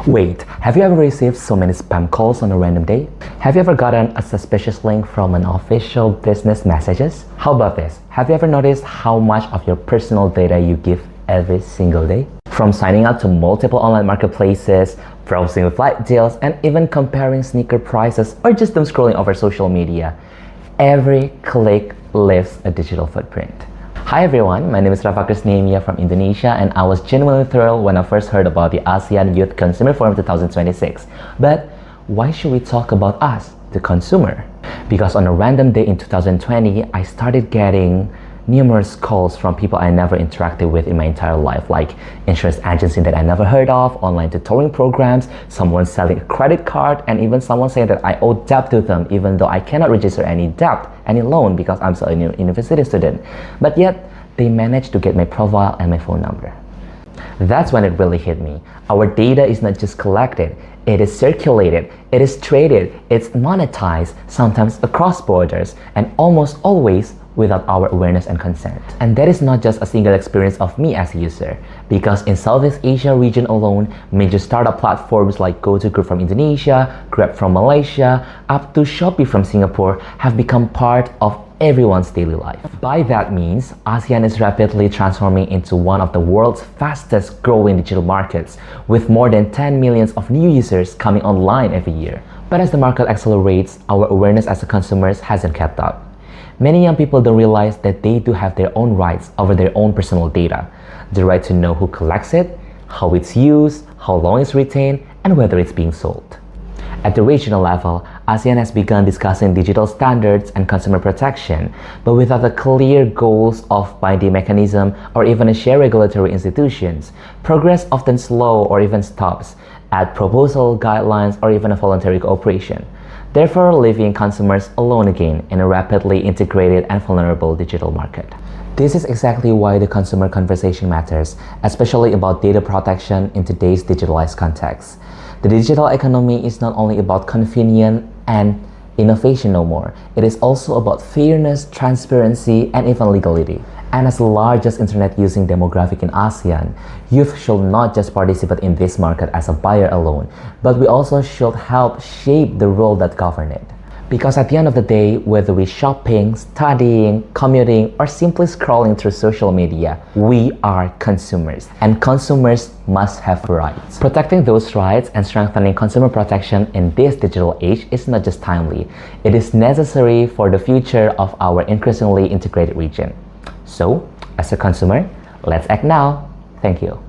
Wait, have you ever received so many spam calls on a random day? Have you ever gotten a suspicious link from an official business messages? How about this? Have you ever noticed how much of your personal data you give every single day? From signing up to multiple online marketplaces, browsing flight deals, and even comparing sneaker prices or just them scrolling over social media, every click leaves a digital footprint. Hi everyone, my name is Rafa Krisnamia from Indonesia, and I was genuinely thrilled when I first heard about the ASEAN Youth Consumer Forum 2026. But why should we talk about us, the consumer? Because on a random day in 2020, I started getting numerous calls from people I never interacted with in my entire life, like insurance agency that I never heard of, online tutoring programs, someone selling a credit card, and even someone saying that I owe debt to them even though I cannot register any debt, any loan, because I'm still a university student. But yet, they managed to get my profile and my phone number. That's when it really hit me. Our data is not just collected, it is circulated, it is traded, it's monetized, sometimes across borders, and almost always without our awareness and consent. And that is not just a single experience of me as a user, because in Southeast Asia region alone, major startup platforms like GoTo Group from Indonesia, Grab from Malaysia, up to Shopee from Singapore have become part of everyone's daily life. By that means, ASEAN is rapidly transforming into one of the world's fastest growing digital markets, with more than 10 millions of new users coming online every year. But as the market accelerates, our awareness as consumers hasn't kept up. Many young people don't realize that they do have their own rights over their own personal data. The right to know who collects it, how it's used, how long it's retained, and whether it's being sold. At the regional level, ASEAN has begun discussing digital standards and consumer protection, but without the clear goals of binding mechanism or even a shared regulatory institutions, progress often slow or even stops at proposal, guidelines, or even a voluntary cooperation, therefore leaving consumers alone again in a rapidly integrated and vulnerable digital market. This is exactly why the consumer conversation matters, especially about data protection in today's digitalized context. The digital economy is not only about convenience and innovation no more, it is also about fairness, transparency, and even legality. And as the largest internet-using demographic in ASEAN, youth should not just participate in this market as a buyer alone, but we also should help shape the role that govern it. Because at the end of the day, whether we're shopping, studying, commuting, or simply scrolling through social media, we are consumers, and consumers must have rights. Protecting those rights and strengthening consumer protection in this digital age is not just timely, it is necessary for the future of our increasingly integrated region. So, as a consumer, let's act now. Thank you.